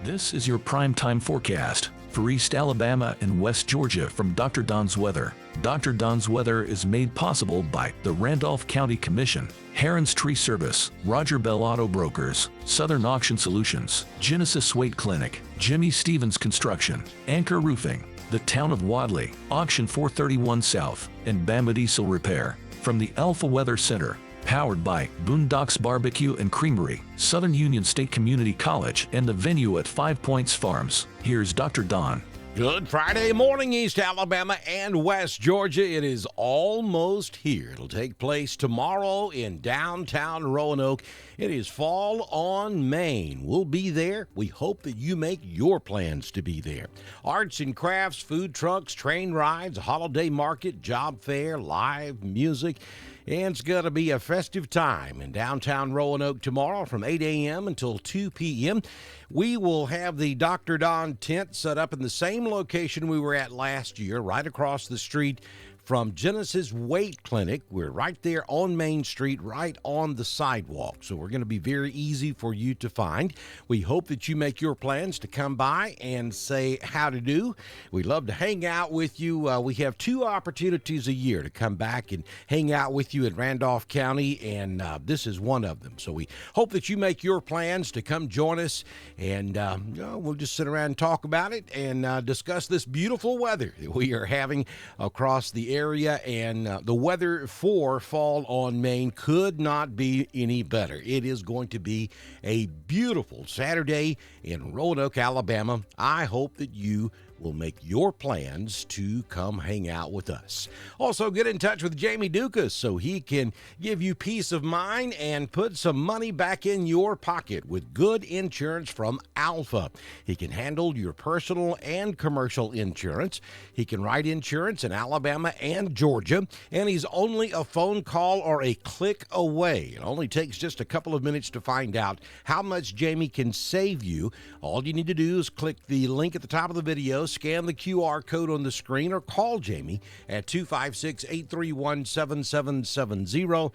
This is your primetime forecast for East Alabama and West Georgia from Dr. Don's Weather. Dr. Don's Weather is made possible by the Randolph County Commission, Heron's Tree Service, Roger Bell Auto Brokers, Southern Auction Solutions, Genesis Weight Clinic, Jimmy Stevens Construction, Anchor Roofing, the Town of Wadley, Auction 431 South, and Bama Diesel Repair. From the Alpha Weather Center, powered by Boondocks Barbecue and Creamery, Southern Union State Community College, and the venue at 5 Points Farms. Here's Dr. Don. Good Friday morning, East Alabama and West Georgia. It is almost here. It'll take place tomorrow in downtown Roanoke. It is Fall on Main. We'll be there. We hope that you make your plans to be there. Arts and crafts, food trucks, train rides, a holiday market, job fair, live music. And it's going to be a festive time in downtown Roanoke tomorrow from 8 a.m. until 2 p.m. We will have the Dr. Don tent set up in the same location we were at last year, right across the street from Genesis Weight Clinic. We're right there on Main Street, right on the sidewalk. So we're going to be very easy for you to find. We hope that you make your plans to come by and say how to do. We love to hang out with you. We have 2 opportunities a year to come back and hang out with you in Randolph County, and this is one of them. So we hope that you make your plans to come join us, and we'll just sit around and talk about it and discuss this beautiful weather that we are having across the area, and the weather for Fall on Main could not be any better. It is going to be a beautiful Saturday in Roanoke, Alabama. I hope that you will make your plans to come hang out with us. Also, get in touch with Jamie Dukas so he can give you peace of mind and put some money back in your pocket with good insurance from Alpha. He can handle your personal and commercial insurance. He can write insurance in Alabama and Georgia, and he's only a phone call or a click away. It only takes just a couple of minutes to find out how much Jamie can save you. All you need to do is click the link at the top of the video, scan the QR code on the screen, or call Jamie at 256-831-7770.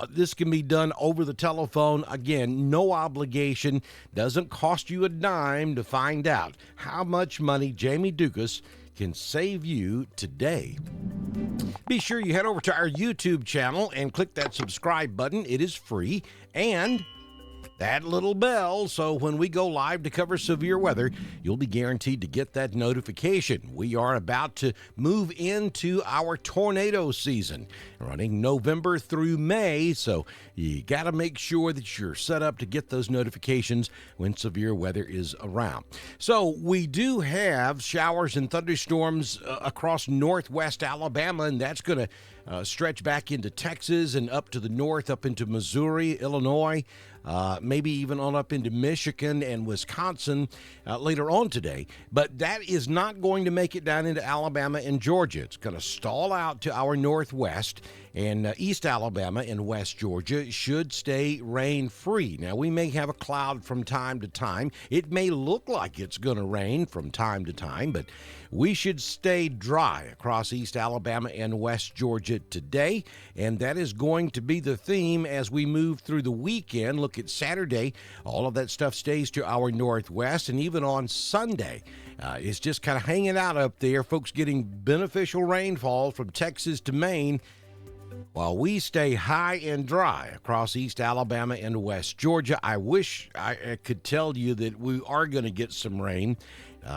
This can be done over the telephone. Again, no obligation. Doesn't cost you a dime to find out how much money Jamie Dukas can save you today. Be sure you head over to our YouTube channel and click that subscribe button. It is free. And that little bell, so when we go live to cover severe weather, you'll be guaranteed to get that notification. We are about to move into our tornado season, running November through May, so you got to make sure that you're set up to get those notifications when severe weather is around. So we do have showers and thunderstorms across northwest Alabama, and that's going to stretch back into Texas and up to the north, up into Missouri, Illinois, maybe even on up into Michigan and Wisconsin later on today. But that is not going to make it down into Alabama and Georgia. It's going to stall out to our northwest, and East Alabama and West Georgia should stay rain-free. Now, we may have a cloud from time to time. It may look like it's going to rain from time to time, but we should stay dry across East Alabama and West Georgia today, and that is going to be the theme as we move through the weekend. Look at Saturday. All of that stuff stays to our northwest, and even on Sunday, it's just kind of hanging out up there. Folks getting beneficial rainfall from Texas to Maine, while we stay high and dry across East Alabama and West Georgia. I wish I could tell you that we are going to get some rain,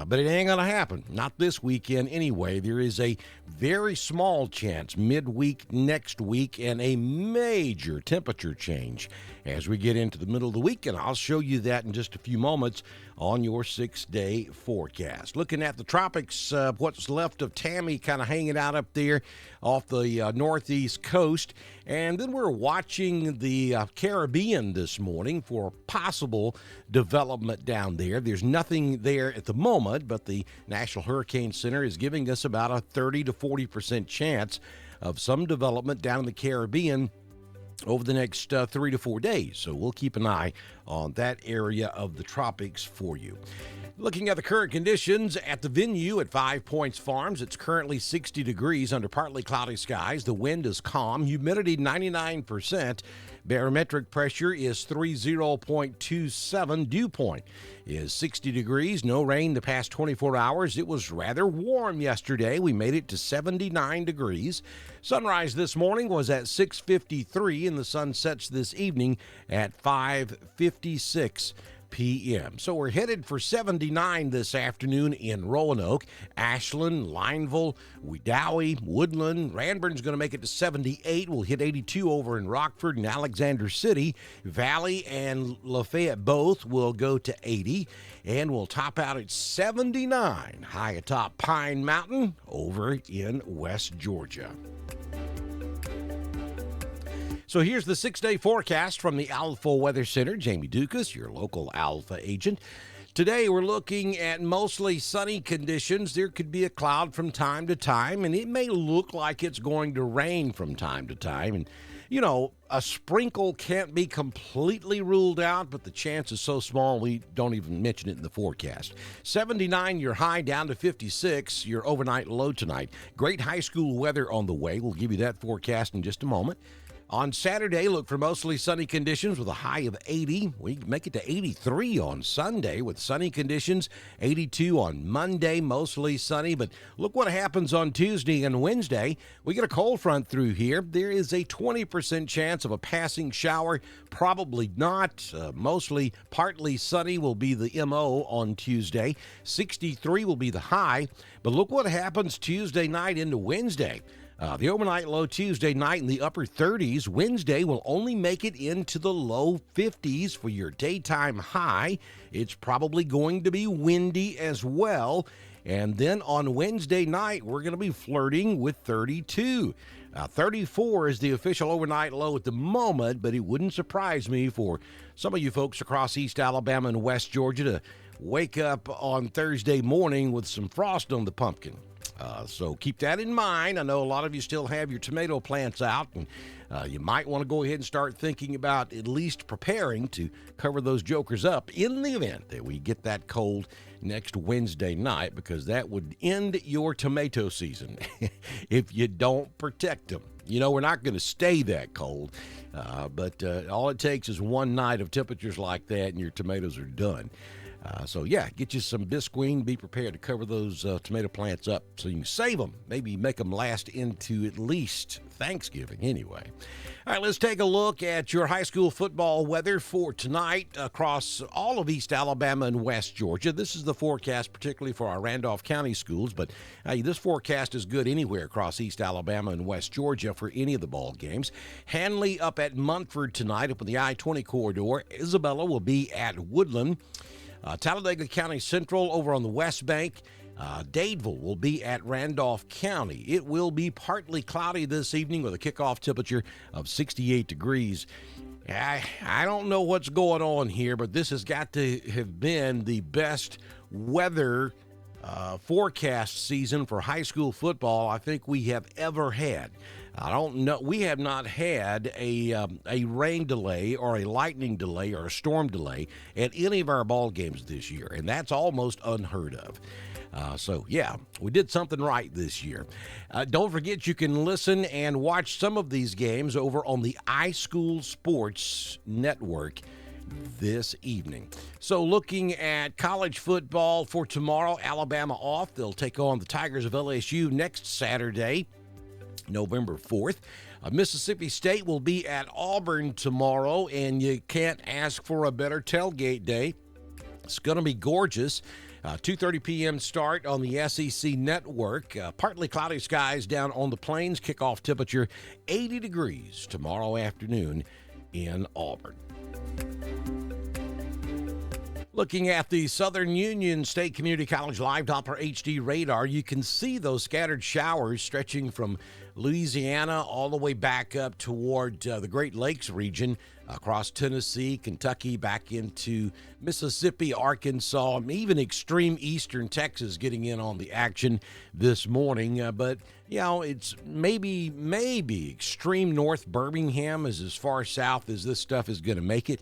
but it ain't going to happen. Not this weekend anyway. There is a very small chance midweek next week and a major temperature change as we get into the middle of the week, and I'll show you that in just a few moments on your 6-day forecast. Looking at the tropics, what's left of Tammy kind of hanging out up there off the northeast coast. And then we're watching the Caribbean this morning for possible development down there. There's nothing there at the moment, but the National Hurricane Center is giving us about a 30 to 40% chance of some development down in the Caribbean over the next 3 to 4 days. So we'll keep an eye on that area of the tropics for you. Looking at the current conditions at the venue at 5 Points Farms, it's currently 60 degrees under partly cloudy skies. The wind is calm, humidity 99%, barometric pressure is 30.27, dew point is 60 degrees, no rain the past 24 hours. It was rather warm yesterday. We made it to 79 degrees. Sunrise this morning was at 6:53 and the sun sets this evening at 5:56 p.m. So we're headed for 79 this afternoon in Roanoke, Ashland, Lineville, Wedowee, Woodland. Ranburn's going to make it to 78. We'll hit 82 over in Rockford and Alexander City. Valley and Lafayette both will go to 80. And we'll top out at 79 high atop Pine Mountain over in West Georgia. So here's the 6-day forecast from the Alpha Weather Center. Jamie Dukas, your local Alpha agent. Today we're looking at mostly sunny conditions. There could be a cloud from time to time, and it may look like it's going to rain from time to time. And, you know, a sprinkle can't be completely ruled out, but the chance is so small we don't even mention it in the forecast. 79 your high, down to 56 your overnight low tonight. Great high school weather on the way. We'll give you that forecast in just a moment. On Saturday, look for mostly sunny conditions with a high of 80. We make it to 83 on Sunday with sunny conditions. 82 on Monday, mostly sunny. But look what happens on Tuesday and Wednesday. We get a cold front through here. There is a 20% chance of a passing shower. Probably not. Mostly partly sunny will be the MO on Tuesday. 63 will be the high. But look what happens Tuesday night into Wednesday. The overnight low Tuesday night in the upper 30s. Wednesday will only make it into the low 50s for your daytime high. It's probably going to be windy as well. And then on Wednesday night, we're going to be flirting with 32. 34 is the official overnight low at the moment, but it wouldn't surprise me for some of you folks across East Alabama and West Georgia to wake up on Thursday morning with some frost on the pumpkin. So keep that in mind. I know a lot of you still have your tomato plants out, and you might want to go ahead and start thinking about at least preparing to cover those jokers up in the event that we get that cold next Wednesday night, because that would end your tomato season if you don't protect them. You know, we're not going to stay that cold, but all it takes is one night of temperatures like that and your tomatoes are done. So, yeah, get you some Bisqueen. Be prepared to cover those tomato plants up so you can save them. Maybe make them last into at least Thanksgiving anyway. All right, let's take a look at your high school football weather for tonight across all of East Alabama and West Georgia. This is the forecast particularly for our Randolph County schools, but this forecast is good anywhere across East Alabama and West Georgia for any of the ball games. Hanley up at Munford tonight up on the I-20 corridor. Isabella will be at Woodland. Talladega County Central over on the West Bank. Dadeville will be at Randolph County. It will be partly cloudy this evening with a kickoff temperature of 68 degrees. I don't know what's going on here, but this has got to have been the best weather forecast season for high school football I think we have ever had. I don't know. We have not had a rain delay or a lightning delay or a storm delay at any of our ball games this year, and that's almost unheard of. So, yeah, we did something right this year. Don't forget you can listen and watch some of these games over on the iSchool Sports Network this evening. So looking at college football for tomorrow, Alabama off. They'll take on the Tigers of LSU next Saturday, November 4th. Mississippi State will be at Auburn tomorrow, and you can't ask for a better tailgate day. It's going to be gorgeous. 2:30 p.m. start on the SEC Network. Partly cloudy skies down on the plains. Kickoff temperature 80 degrees tomorrow afternoon in Auburn. Looking at the Southern Union State Community College Live Doppler HD radar, you can see those scattered showers stretching from Louisiana all the way back up toward the Great Lakes region, across Tennessee, Kentucky, back into Mississippi, Arkansas, even extreme eastern Texas getting in on the action this morning. But, it's maybe extreme north Birmingham is as far south as this stuff is going to make it.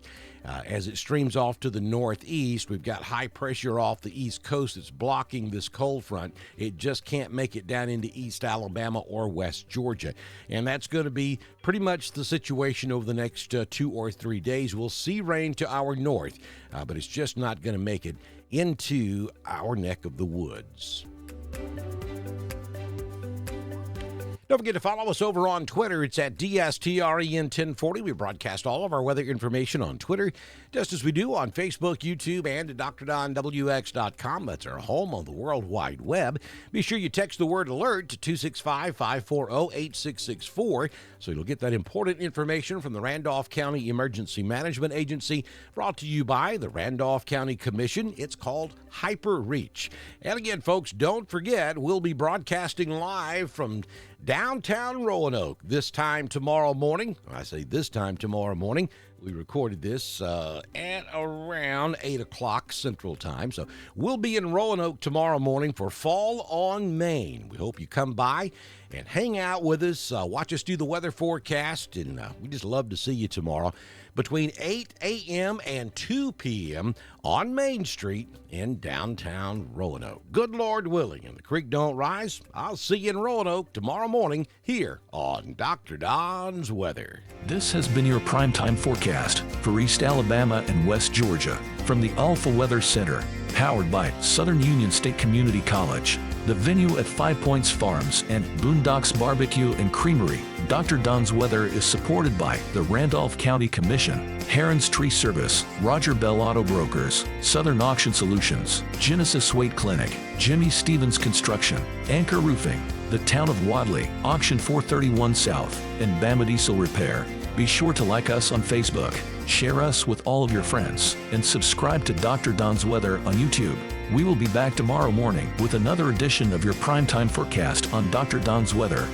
As it streams off to the northeast, we've got high pressure off the east coast that's blocking this cold front. It just can't make it down into East Alabama or West Georgia. And that's going to be pretty much the situation over the next 2 or 3 days. We'll see rain to our north, but it's just not going to make it into our neck of the woods. Don't forget to follow us over on Twitter. It's at DSTREN1040. We broadcast all of our weather information on Twitter, just as we do on Facebook, YouTube, and at DrDonWX.com. That's our home on the World Wide Web. Be sure you text the word alert to 265-540-8664 so you'll get that important information from the Randolph County Emergency Management Agency, brought to you by the Randolph County Commission. It's called Hyper Reach. And again, folks, don't forget, we'll be broadcasting live from downtown Roanoke this time tomorrow morning. I say this time tomorrow morning. We recorded this at around 8 o'clock Central Time. So we'll be in Roanoke tomorrow morning for Fall on Main. We hope you come by and hang out with us, watch us do the weather forecast, and we just love to see you tomorrow between 8 a.m. and 2 p.m. on Main Street in downtown Roanoke. Good Lord willing, and the creek don't rise, I'll see you in Roanoke tomorrow morning here on Dr. Don's Weather. This has been your primetime forecast for East Alabama and West Georgia from the Alpha Weather Center, powered by Southern Union State Community College, the venue at 5 Points Farms and Boondocks Barbecue and Creamery. Dr. Don's Weather is supported by the Randolph County Commission, Heron's Tree Service, Roger Bell Auto Brokers, Southern Auction Solutions, Genesis Weight Clinic, Jimmy Stevens Construction, Anchor Roofing, the Town of Wadley, Auction 431 South, and Bama Diesel Repair. Be sure to like us on Facebook, share us with all of your friends, and subscribe to Dr. Don's Weather on YouTube. We will be back tomorrow morning with another edition of your primetime forecast on Dr. Don's Weather.